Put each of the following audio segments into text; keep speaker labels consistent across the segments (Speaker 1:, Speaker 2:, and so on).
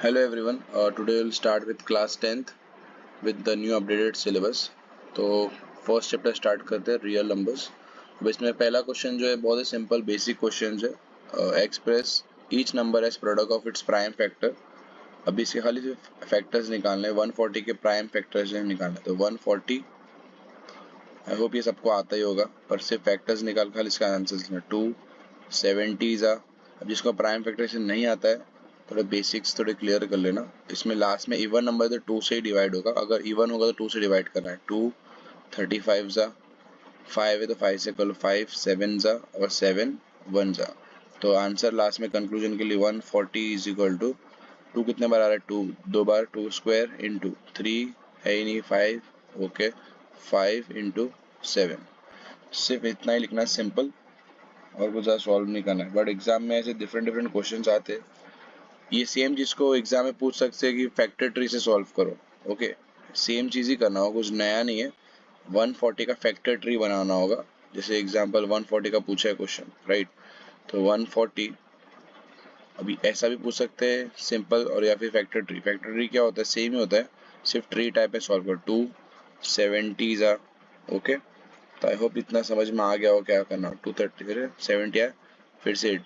Speaker 1: Hello everyone. Today we'll start with class 10th with the new updated syllabus. तो first chapter start करते हैं real numbers. अब इसमें पहला क्वेश्चन जो है बहुत ही सिंपल बेसिक क्वेश्चन है। Express each number as product of its prime factor. अभी इसके खाली फैक्टर्स निकालने हैं, 140 के प्राइम फैक्टर्स निकालने हैं। तो 140 आई होप ये सबको आता ही होगा, पर सिर्फ फैक्टर्स निकाल खाली इसका आंसर 270 अब जिसको प्राइम फैक्टर नहीं आता है थोड़े बेसिक्स थोड़े क्लियर कर लेना। इसमें लास्ट में इवन नंबर तो 2 से ही डिवाइड होगा, अगर इवन होगा तो 2 से डिवाइड करना है। 2 35 ज़ा 5 है तो 5 से कर लो, 5 7 ज़ा और 7 1 ज़ा। तो आंसर लास्ट में कंक्लूजन के लिए 140 इज इक्वल टू 2 कितने बार आ रहा है 2 दो बार, 2 स्क्वायर इंटू 3 है ही नहीं 5 ओके 5 इंटू 7। सिर्फ इतना ही लिखना सिंपल और कुछ ज़्यादा सॉल्व नहीं करना है। बट एग्जाम में ऐसे डिफरेंट डिफरेंट क्वेश्चन आते हैं, ये सेम जिसको एग्जाम में पूछ सकते हैं कि फैक्टर ट्री से सॉल्व करो। ओके सेम चीज़ ही करना होगा, कुछ नया नहीं है। 140 का फैक्टर ट्री बनाना होगा, जैसे एग्जाम्पल 140 का पूछा है क्वेश्चन राइट। तो 140 अभी ऐसा भी पूछ सकते हैं सिंपल और या फिर फैक्टर ट्री। फैक्टर ट्री क्या होता है, सेम ही होता है, सिर्फ ट्री टाइप में सॉल्व करो। 270 ज़ा ओके। तो आई होप इतना समझ में आ गया हो क्या करना। 230 फिर 70 है, फिर से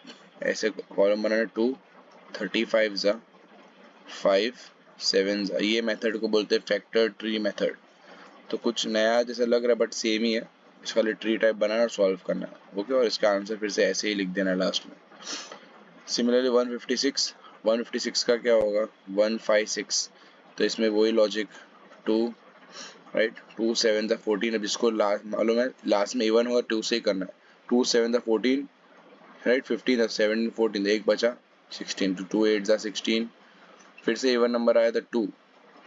Speaker 1: ऐसे कॉलम बनाना 235 ज़ा 5 7 ज़ा। ये मेथड को बोलते हैं फैक्टर ट्री मेथड। तो कुछ नया जैसा लग रहा है बट सेम ही है, इसका ट्री टाइप बनाना और सॉल्व करना है ओके। और इसका आंसर फिर से ऐसे ही लिख देना लास्ट में। सिमिलरली 156 का क्या होगा 156। तो इसमें वही लॉजिक 2 राइट 2 7 ज़ा 14। अब जिसको लास्ट मालूम है लास्ट में इवन होगा 2 से ही करना है। 2 7 ज़ा 14 राइट 15 17 14 एक बचा 16 तो 2 8 ज़ा 16। फिर से इवन नंबर आया था 2,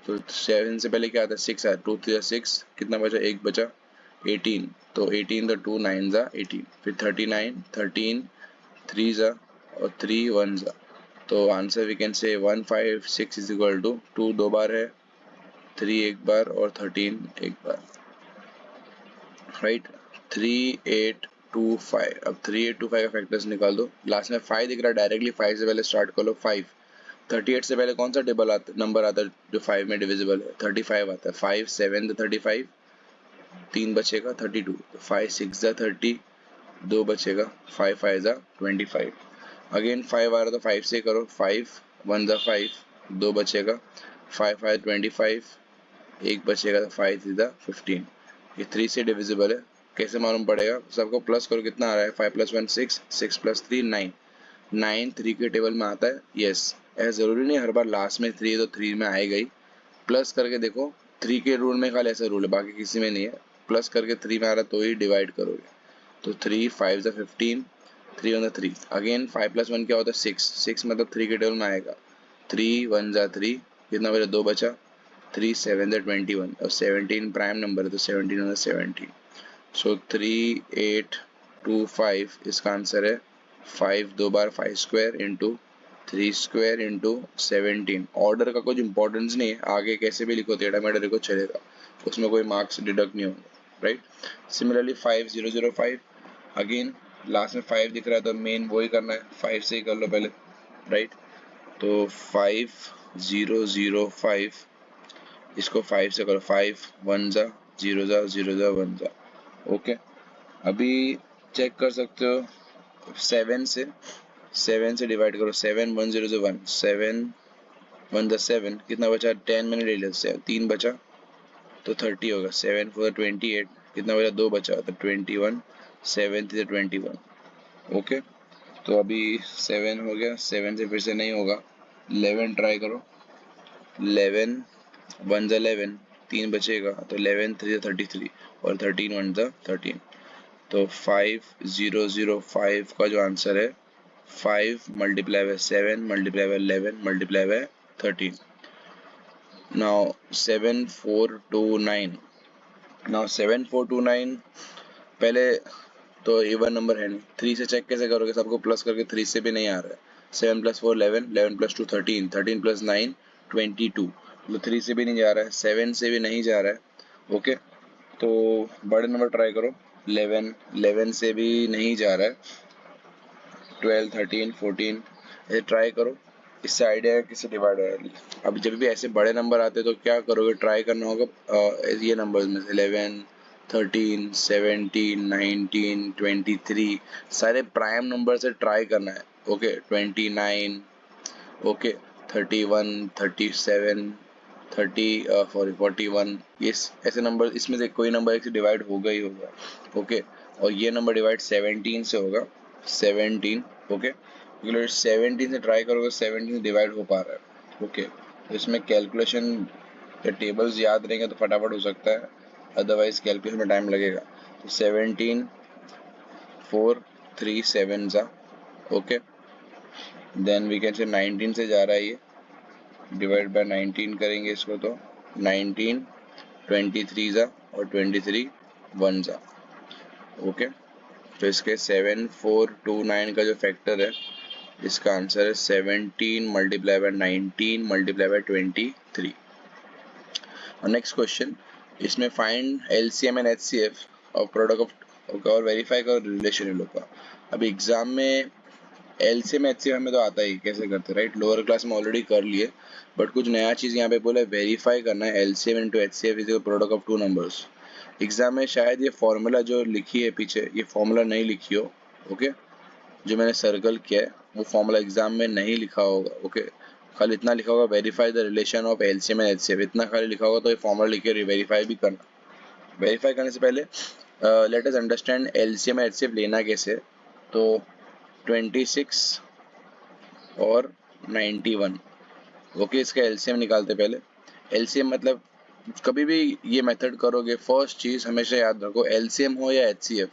Speaker 1: तो 7 से पहले क्या आता है 6 आया 2 3 6 कितना बचा एक बचा 18। तो 18 तो 2 9 ज़ा 18, फिर 39 13 3 ज़ा और 3 1 ज़ा। तो answer we can say 156 is equal to 2 दो बार है, 3 एक बार और 13 एक बार राइट। 3825। अब 3825 का फैक्टर्स निकाल दो, लास्ट में 5 दिख रहा है डायरेक्टली 5 से पहले स्टार्ट कर लो 5। 38 से पहले कौन सा टेबल आता नंबर आता है जो 5 में डिविजिबल है 35 आता है। 5 7 35 3 बचेगा 32, 5 6 ज़ा 30 2 बचेगा 5 5 ज़ा 25। अगेन 5 आ रहा तो 5 से करो 5 1 ज़ा 5 2 बचेगा 5 5 25 एक बचेगा 5 3 ज़ा 15। ये 3 से डिविजिबल है, कैसे मालूम पड़ेगा, सबको प्लस करो कितना आ रहा है 5 + 1 6 6 + 3 9 9 3 के टेबल में आता है यस। ऐसा ज़रूरी नहीं हर बार लास्ट में 3 है तो 3 में आएगा ही, प्लस करके देखो 3 के रूल में खाली ऐसा रूल है, बाकी किसी में नहीं है। प्लस करके 3 में आ रहा तो ही डिवाइड करोगे। तो 3 5 ज़ा 15 3 1 ज़ा 3 अगेन 5 + 1 क्या होता है 6 6 मतलब 3 के टेबल में आएगा। 3 1 ज़ा 3 कितना बचा 2 बचा 3 7 ज़ा 21 और 17 प्राइम नंबर है तो 17 1 ज़ा 17। सो 3825 इसका आंसर है 5 दो बार 5 square into 3 square into 17। Order का कुछ इंपॉर्टेंस नहीं है, आगे कैसे भी लिखो टेढ़ा मेढ़ा लिखो चलेगा, उसमें कोई मार्क्स डिडक्ट नहीं होंगे राइट। सिमिलरली 5005 अगेन लास्ट में 5 दिख रहा है तो मेन वही करना है 5 से ही कर लो पहले राइट। तो 5005 इसको 5 से करो 5 1 ज़ा 0 ज़ा 0 ज़ा 1 ज़ा ओके। अभी चेक कर सकते हो 7 से डिवाइड करो 7 1 0 से 1 7 1 ज़ा 7 कितना बचा 10 मैंने ले लिया 3 बचा तो 30 होगा 7 4 28 कितना बचा 2 बचा तो 21 7 3 21 ओके। तो अभी 7 हो गया, 7 से फिर से नहीं होगा 11 ट्राई करो 11 1 ज़ा 11 3 बचेगा तो 11 3 ज़ा 33 और 13 1 ज़ा 13। तो 5005 का जो आंसर है 5 multiply by 7 multiply by 11 multiply by 13। Now 7429 पहले तो इवन नंबर है नहीं, 3 से चेक कैसे करोगे, सबको प्लस करके 3 से भी नहीं आ रहा है। 7 + 4 11 11 + 2 13 13 + 9 22 तो 3 से भी नहीं जा रहा है 7 से भी नहीं जा रहा है ओके। तो बड़े नंबर ट्राई करो 11 से भी नहीं जा रहा है 12 13 14 ऐसे ट्राई करो इससे आइडिया है किससे डिवाइड है। अब जब भी ऐसे बड़े नंबर आते हैं तो क्या करोगे, ट्राई करना होगा ये नंबर्स में से 11, 13, 17, 19, 23 सारे प्राइम नंबर से ट्राई करना है। ओके 29, ओके 31, 37, 41, ये ऐसे नंबर, इसमें से कोई नंबर एक से डिवाइड होगा ही होगा। ओके और ये नंबर डिवाइड 17 से होगा, 17। ओके 17 से ट्राई करोगे, 17 से डिवाइड हो पा रहा है। ओके तो इसमें कैलकुलेशन या टेबल्स याद रहेंगे तो फटाफट हो सकता है, अदरवाइज कैलकुलेशन में टाइम लगेगा। तो 17 4 3 7 सा, okay then we can say 19 से जा रहा है ये, डिवाइड बाय 19 करेंगे इसको तो 19 23 सा और 23 1 सा। ओके तो इसके 7 4 2 9 का जो फैक्टर है, इसका आंसर है 17 मल्टीप्लाई बाय 19 मल्टीप्लाई बाय 23। और नेक्स्ट क्वेश्चन, इसमें फाइंड एलसीएम एंड एचसीएफ और प्रोडक्ट और वेरीफाई का रिलेशन इन लोग का। अभी एग्जाम में एलसीएम एचसीएफ हमें तो आता ही कैसे करते, राइट, लोअर क्लास में ऑलरेडी कर लिए, बट कुछ नया चीज़ यहाँ पे बोला है, वेरीफाई करना है LCM into HCF is product of two numbers. Exam में शायद ये फॉर्मूला जो लिखी है पीछे, ये फॉर्मूला नहीं लिखी हो। ओके जो मैंने सर्कल किया है वो फॉर्मूला एग्जाम में नहीं लिखा होगा। ओके खाली इतना लिखा होगा, verify the relation of LCM and HCF, इतना खाली लिखा होगा, तो ये फॉर्मूला लिख के वेरीफाई भी करना। वेरीफाई करने से पहले let us understand LCM and HCF लेना कैसे। तो 26 और 91, ओके इसका एलसीएम निकालते पहले। एलसीएम मतलब कभी भी ये मेथड करोगे, फर्स्ट चीज़ हमेशा याद रखो, एलसीएम हो या एचसीएफ,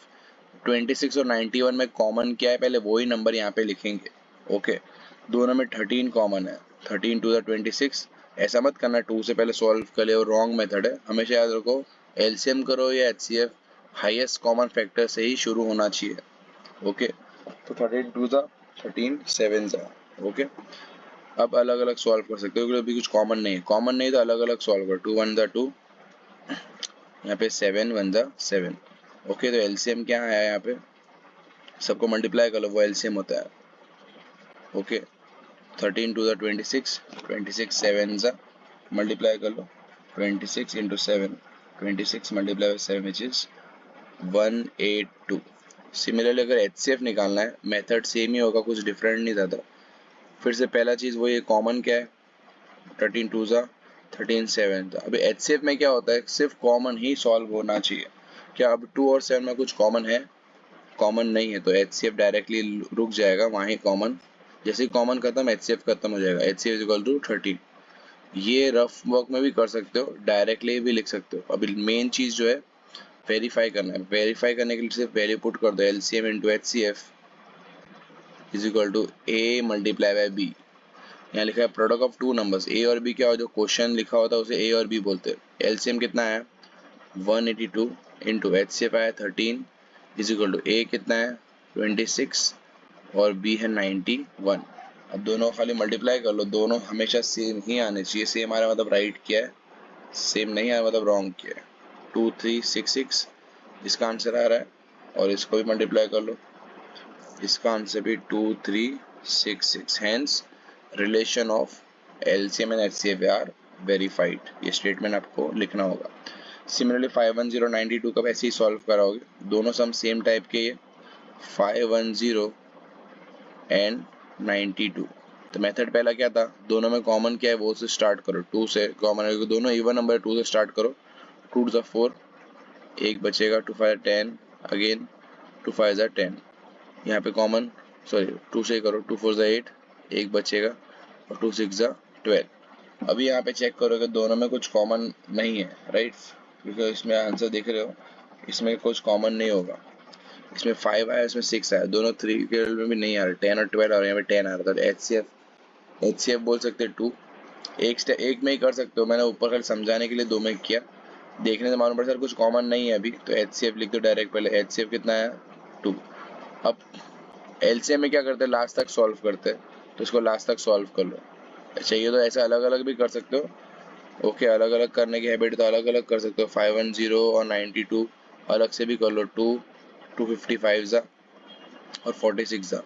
Speaker 1: 26 और 91 में कॉमन क्या है, पहले वही नंबर यहाँ पे लिखेंगे। ओके दोनों में 13 कॉमन है, 13 टू द 26। ऐसा मत करना 2 से पहले सॉल्व कर ले, और रॉन्ग मेथड है। हमेशा याद रखो एलसीएम करो या एचसीएफ, हाईएस्ट कॉमन फैक्टर से ही शुरू होना चाहिए। ओके तो 13 टू द 13 7 सा। ओके अब अलग अलग सॉल्व कर सकते हो, क्योंकि अभी कुछ कॉमन नहीं है, कॉमन नहीं तो अलग अलग सॉल्व कर। 2 1 द 2, यहाँ पे 7 1 द 7। ओके तो एलसीएम क्या आया यहाँ पे, सबको मल्टीप्लाई कर लो, वो एलसीएम होता है। ओके 13 टू द 26, 26 7 सा, मल्टीप्लाई कर लो 26 into 7, 26 multiply by 7 which is 182। Similarly अगर एचसीएफ निकालना है, मेथड सेम ही होगा, कुछ डिफरेंट नहीं था। फिर से पहला चीज़ वो ये कॉमन क्या है, 13 टू ज़ा 13 7 था। अभी एचसीएफ में क्या होता है, सिर्फ कॉमन ही सॉल्व होना चाहिए। क्या अब 2 और 7 में कुछ कॉमन है, कॉमन नहीं है, तो एचसीएफ डायरेक्टली रुक जाएगा वहाँ ही कॉमन, जैसे ही कॉमन खत्म एचसीएफ खत्म हो जाएगा। HCF is equal to 13। ये रफ वर्क में भी कर सकते हो, डायरेक्टली भी लिख सकते हो। अभी मेन चीज़ जो है वेरीफाई करना है, वेरीफाई करने के लिए सिर्फ वैल्यू पुट कर दो, LCM into HCF is equal to A multiply by B. यहाँ लिखा है product of two numbers, A और बी क्या हो, जो क्वेश्चन लिखा होता है उसे ए और बी बोलते हैं। एलसीएम कितना है 182 इंटू एचसीएफ आया 13 इज इक्वल टू ए कितना है 26 और बी है 91। अब दोनों खाली मल्टीप्लाई कर लो, दोनों हमेशा सेम ही आने चाहिए। सेम आ रहा है मतलब राइट किया है, सेम नहीं आया मतलब रॉन्ग किया है। 2366 इसका आंसर आ रहा है, और इसको भी मल्टीप्लाई कर लो, इसका आंसर भी 2366। Hence relation of LCM and HCF are verified. ये स्टेटमेंट आपको लिखना होगा। सिमिलरली 51092 का वैसे ही सॉल्व कराओगे, दोनों सम सेम टाइप के, ये 510 एंड 92। तो मेथड पहला क्या था, दोनों में कॉमन क्या है वो से स्टार्ट करो, 2 से कॉमन है, दोनों इवन नंबर 2 से स्टार्ट करो। 2 टू द 4, एक बचेगा, 2 5 10, अगेन 2 5 10, यहाँ पे कॉमन, सॉरी 2 से करो, 2 4 8, एक बचेगा, और 2 6 12। अभी यहाँ पे चेक करोगे दोनों में कुछ कॉमन नहीं है, राइट, क्योंकि इसमें आंसर देख रहे हो, इसमें कुछ कॉमन नहीं होगा। इसमें 5 आया, इसमें 6 आया, दोनों 3 के में भी नहीं आ रहा, 10 और 12 और यहाँ पे 10 आ रहा था। एचसीएफ बोल सकते हैं 2, एक में ही कर सकते हो, मैंने ऊपर कल समझाने के लिए 2 में किया, देखने से मालूम पड़ा सर कुछ कॉमन नहीं है अभी, तो एचसीएफ लिख दो डायरेक्ट। पहले एचसीएफ कितना है 2। अब एलसीएम में क्या करते हैं, लास्ट तक सॉल्व करते हैं, तो इसको लास्ट तक सॉल्व कर लो। चाहिए तो ऐसा अलग अलग भी कर सकते हो। ओके अलग अलग करने की हैबिट तो अलग अलग कर सकते हो, 510 और 92 अलग से भी कर लो, 2 255 और 46 जा।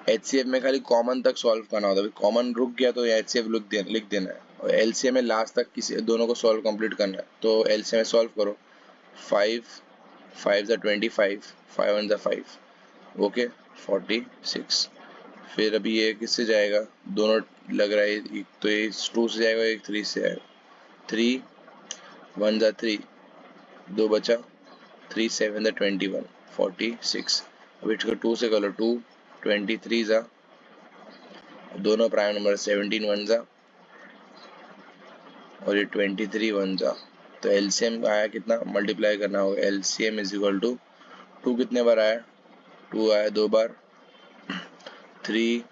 Speaker 1: HCF में खाली कॉमन तक सॉल्व करना होता है, कॉमन रुक गया तो HCF लिख देना है, और LCM में लास्ट तक किसी दोनों को सॉल्व कंप्लीट करना है। तो LCM में सॉल्व करो, 5 5 ज़ा 25, 5 1 ज़ा 5, ओके 46। फिर अभी ये किससे जाएगा, दोनों लग रहा है, एक तो ये 2 से जाएगा, एक 3 से आएगा, 3 1 ज़ा 3, 2 बचा, 3 7 ज़ा 21, 46। अभी इसको 2 से कर लो, 2 23 ज़ा, दोनों प्राइम नंबर, 17 1 ज़ा और ये 23 1 ज़ा। तो LCM आया कितना, मल्टीप्लाई करना होगा, LCM इज इक्वल टू 2 कितने बार आया, 2 आया 2 बार, 3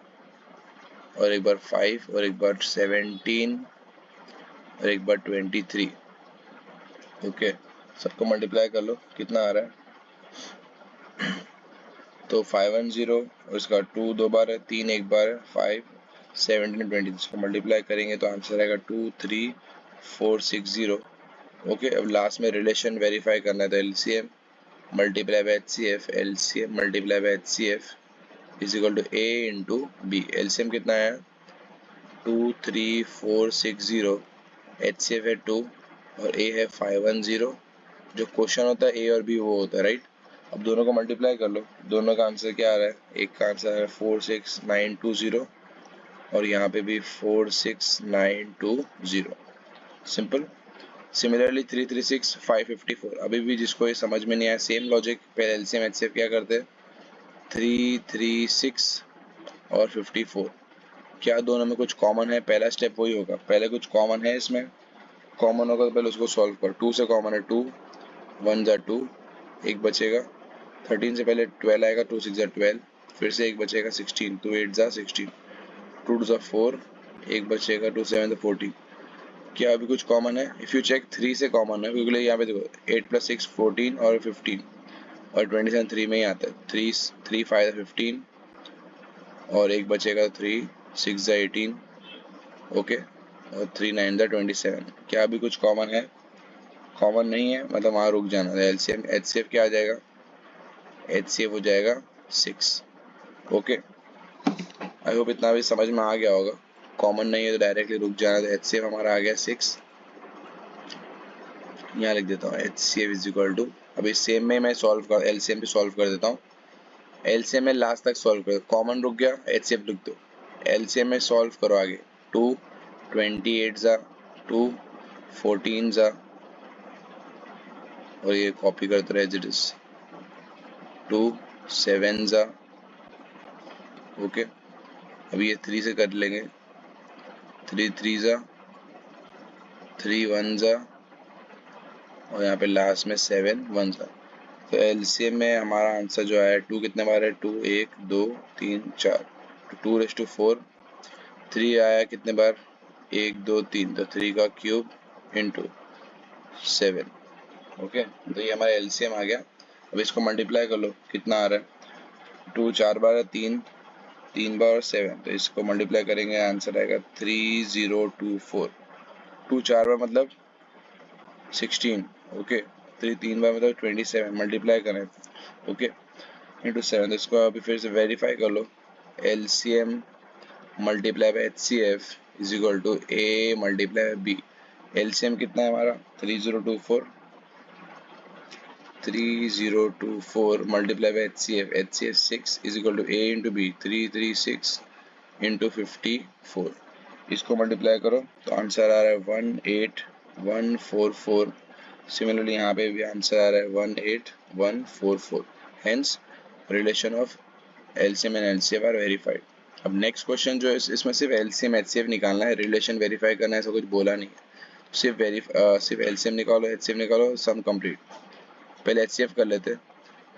Speaker 1: और एक बार 5 और एक बार 17 और एक बार 23, ओके। सबको मल्टीप्लाई कर लो, कितना आ रहा है, तो 510 और इसका 2 दो बार है, 3 एक बार है, 5 17 20, इसको मल्टीप्लाई करेंगे तो आंसर आएगा 23460, ओके। अब लास्ट में रिलेशन वेरीफाई करना है, तो LCM multiply by HCF, LCM multiply by HCF is equal to A into B। LCM कितना है, 23460, HCF है 2 और A है 510। जो क्वेश्चन होता है A और B वो होता है, राइट। अब दोनों को मल्टीप्लाई कर लो, दोनों का आंसर क्या आ रहा है, एक का आंसर है 46920 और यहाँ पे भी 46920, सिंपल। सिमिलरली 336 554, अभी भी जिसको ये समझ में नहीं आया, सेम लॉजिक, पहले LCM HCF क्या करते हैं, 336 और 54, क्या दोनों में कुछ कॉमन है, पहला स्टेप वही होगा, पहले कुछ कॉमन है, इसमें कॉमन होगा तो पहले उसको सॉल्व कर, 2 से कॉमन है 2, 1 ज़ा 2, एक बचेगा, 13 से पहले 12 आएगा, 2 6 ज़ा 12, फिर से एक बचेगा 16, 2 8 ज़ा 16, 2 2 ज़ा 4, एक बचेगा, 2 7 ज़ा 14। क्या अभी कुछ कॉमन है, इफ़ यू चेक 3 से कॉमन है, क्योंकि यहाँ पे देखो 8 + 6 14 और 15 और 27 3 में ही आता है, 3 5 15 और एक बचेगा 3 6 ज़ा 18, ओके, और 3 9 ज़ा 27। क्या अभी कुछ कॉमन है, कॉमन नहीं है, मतलब वहाँ रुक जाना है। LCM HCF क्या आ जाएगा, HCF हो जाएगा 6, ओके। आई होप इतना भी समझ में आ गया होगा, कॉमन नहीं है तो डायरेक्टली रुक जाना, तो HCF हमारा आ गया 6, यहाँ लिख देता हूँ HCF इज इक्वल टू, अभी सेम में मैं सॉल्व कर LCM भी सॉल्व कर देता हूँ, LCM में लास्ट तक सॉल्व कर, कॉमन रुक गया, HCF लिख दो, LCM में सॉल्व करो आगे, 2 28 ज़ा 2 14 ज़ा और ये कॉपी करते रहे एज इट इज, 2 7 ज़ा, ओके। अभी ये 3 से कर लेंगे, 3 3 ज़ा, 3 1 ज़ा और यहाँ पे लास्ट में 7 1 ज़ा। तो LCM में हमारा आंसर जो है 2 कितने बार है, 2 1 2 3 4, 2⁴, 3 आया कितने बार, 1 2 3, तो 3 का क्यूब इंटू 7, ओके। तो ये हमारा LCM आ गया। अब इसको मल्टीप्लाई कर लो, कितना आ रहा है, 2 4 बार है, 3 3 बार और 7, तो इसको मल्टीप्लाई करेंगे, आंसर आएगा 3024, 2 4 बार मतलब 16, ओके, 3 3 बार मतलब 27, मल्टीप्लाई करें, ओके, इंटू 7, इसको अभी फिर से वेरीफाई कर लो, LCM multiply by HCF is equal to A multiply by B। LCM कितना है हमारा, 3024 multiply by HCF 6 is equal to A into B, 336 into 54, इसको मल्टीप्लाई करो तो आंसर आ रहा है 18144। सिमिलरली यहाँ पे भी आंसर आ रहा है 18144, hence relation of LCM and LCF are verified. अब नेक्स्ट क्वेश्चन जो है इसमें सिर्फ LCM HCF निकालना है, रिलेशन वेरीफाई करना है, ऐसा कुछ बोला नहीं है, सिर्फ LCM निकालो HCF निकालो, सम कंप्लीट। पहले HCF कर लेते हैं,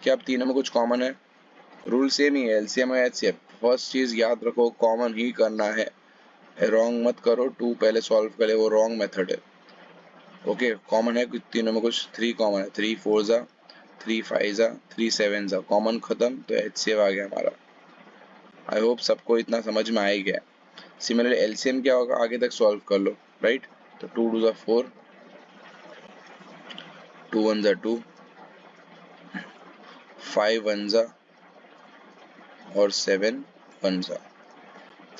Speaker 1: क्या अब तीनों में कुछ कॉमन है, रूल सेम ही है LCM और HCF, फर्स्ट चीज याद रखो कॉमन ही करना है, रॉन्ग मत करो, 2 पहले सॉल्व करे वो रॉन्ग मेथड है, ओके। कॉमन है तीनों में कुछ, 3 कॉमन है, 3 4 ज़ा 3 5 ज़ा 3 7 ज़ा, कॉमन खत्म, तो HCF आ गया हमारा। आई होप सबको इतना समझ में आ ही गया। सिमिलरली LCM क्या होगा, आगे तक सॉल्व कर लो, राइट। तो 2 2 ज़ा 4, 2 1 ज़ा 2, 5 1 ज़ा और 7 1 सा।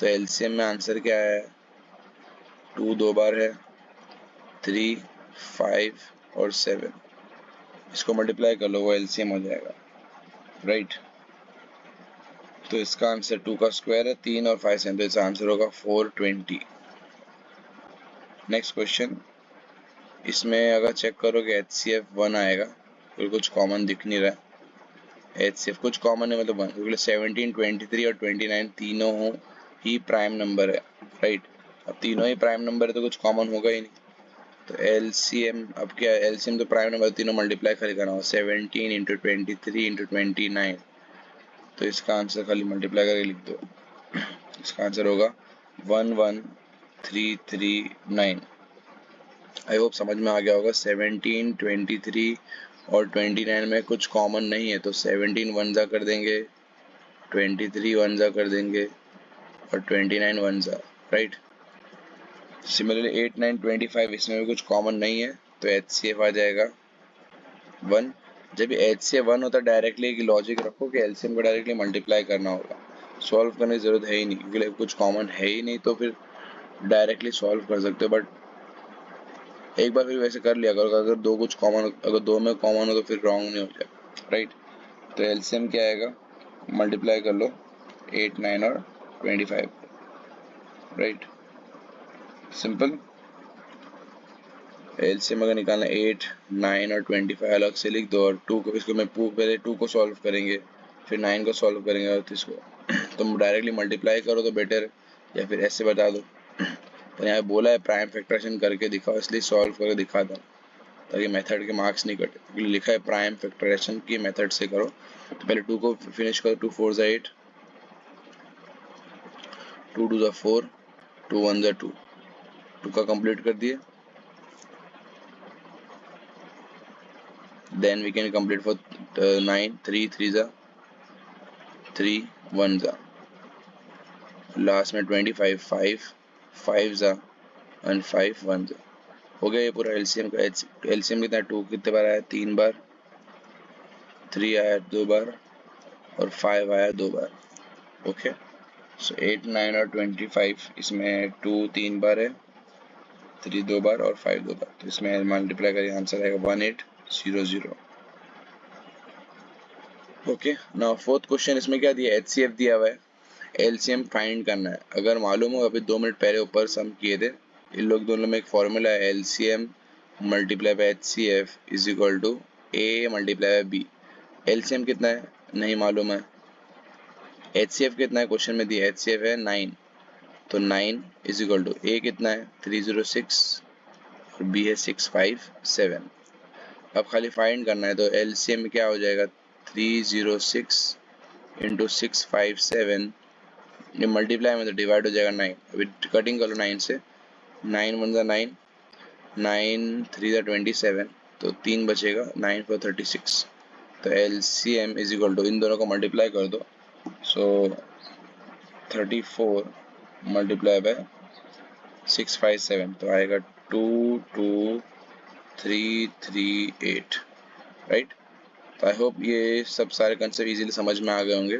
Speaker 1: तो एलसीएम में आंसर क्या है, 2 2 बार है, 3 5 और 7, इसको मल्टीप्लाई कर लो, वो एलसीएम हो जाएगा, राइट। तो इसका आंसर 2 का स्क्वायर है, 3 और 5 7, तो इसका आंसर होगा 420। नेक्स्ट क्वेश्चन, इसमें अगर चेक करोगे HCF 1 आएगा, फिर कुछ कॉमन दिख नहीं रहा है। HCF कुछ कॉमन है मतलब 1, क्योंकि 17 23 और 29 तीनों ही प्राइम नंबर है, राइट। अब तीनों ही प्राइम नंबर है तो कुछ कॉमन होगा ही नहीं। तो LCM अब क्या है, LCM तो प्राइम नंबर तीनों मल्टीप्लाई खाली करना होगा, 17 इंटू 23 इंटू 29, तो इसका आंसर खाली मल्टीप्लाई करके लिख दो। इसका आंसर होगा 11339। आई होप समझ में आ गया होगा। 17 23 और 29 में कुछ कॉमन नहीं है, तो 17 वन जा कर देंगे, 23 वन जा कर देंगे और 29 वन जा, राइट। सिमिलरली 8 9 25 इसमें भी कुछ कॉमन नहीं है, तो HCF आ जाएगा 1। जब ये HCF 1 होता है, डायरेक्टली एक लॉजिक रखो कि LCM को डायरेक्टली मल्टीप्लाई करना होगा, सॉल्व करने की जरूरत है ही नहीं, क्योंकि कुछ कॉमन है ही नहीं, तो फिर डायरेक्टली सॉल्व कर सकते हो। बट एक बार फिर वैसे कर लिया करो, अगर दो कुछ कॉमन, अगर दो में कॉमन हो तो फिर रॉन्ग नहीं हो जाए, राइट। तो LCM क्या आएगा, मल्टीप्लाई कर लो 8 9 और 25, राइट, सिंपल। LCM अगर निकालना 8 9 और 25 अलग से लिख दो, और 2 को, इसको मैं पहले 2 को सॉल्व करेंगे, फिर 9 को सॉल्व करेंगे, और इसको तुम डायरेक्टली मल्टीप्लाई करो तो बेटर है, या फिर ऐसे बता दो। तो यहाँ बोला है प्राइम फैक्टराइजेशन करके दिखाओ, इसलिए सॉल्व करके दिखा दो, ताकि मेथड के मार्क्स नहीं कटे, क्योंकि लिखा है प्राइम फैक्टराइजेशन की मेथड से करो। तो पहले 2 को फिनिश करो, 2 4 ज़ा 8, 2 2 ज़ा 4, 2 1 ज़ा 2, 2 का कंप्लीट कर दिए। Then we can complete for 9, 3 3 ज़ा 3, 1 ज़ा, लास्ट में 25 5 5 ज़ा एंड 5 1 ज़ा। हो गया ये पूरा LCM का। LCM कितना, 2 कितने बार आया, 3 बार, 3 आया 2 बार और 5 आया 2 बार, ओके। सो 8 9 और 25 इसमें 2 3 बार है, 3 2 बार और 5 2 बार, तो इसमें मल्टीप्लाई करें आंसर आएगा 1800। ओके, नाउ फोर्थ क्वेश्चन, इसमें क्या दिया, HCF दिया हुआ है, LCM फाइंड करना है। अगर मालूम हो, अभी 2 मिनट पहले ऊपर सम किए थे, इन लोग दोनों में एक फॉर्मूला है, LCM multiply by HCF is equal to A multiply by B। LCM कितना है नहीं मालूम है, HCF कितना है क्वेश्चन में दिया, HCF है 9, तो 9 इज इक्वल टू A कितना है 306 और B है 657। अब खाली फाइंड करना है, तो LCM क्या हो जाएगा, 306 इंटू 657, ये मल्टीप्लाई में तो डिवाइड हो जाएगा 9, अभी कटिंग कर लो 9 से, 9 1 ज़ा 9, 9 3 ज़ा 27, तो 3 बचेगा, 9 4 36। तो LCM इज इक्वल टू, इन दोनों को मल्टीप्लाई कर दो, सो 34 मल्टीप्लाई बाय 657, तो आएगा 22338, राइट। तो आई होप ये सब सारे कंसेप्ट इजीली समझ में आ गए होंगे।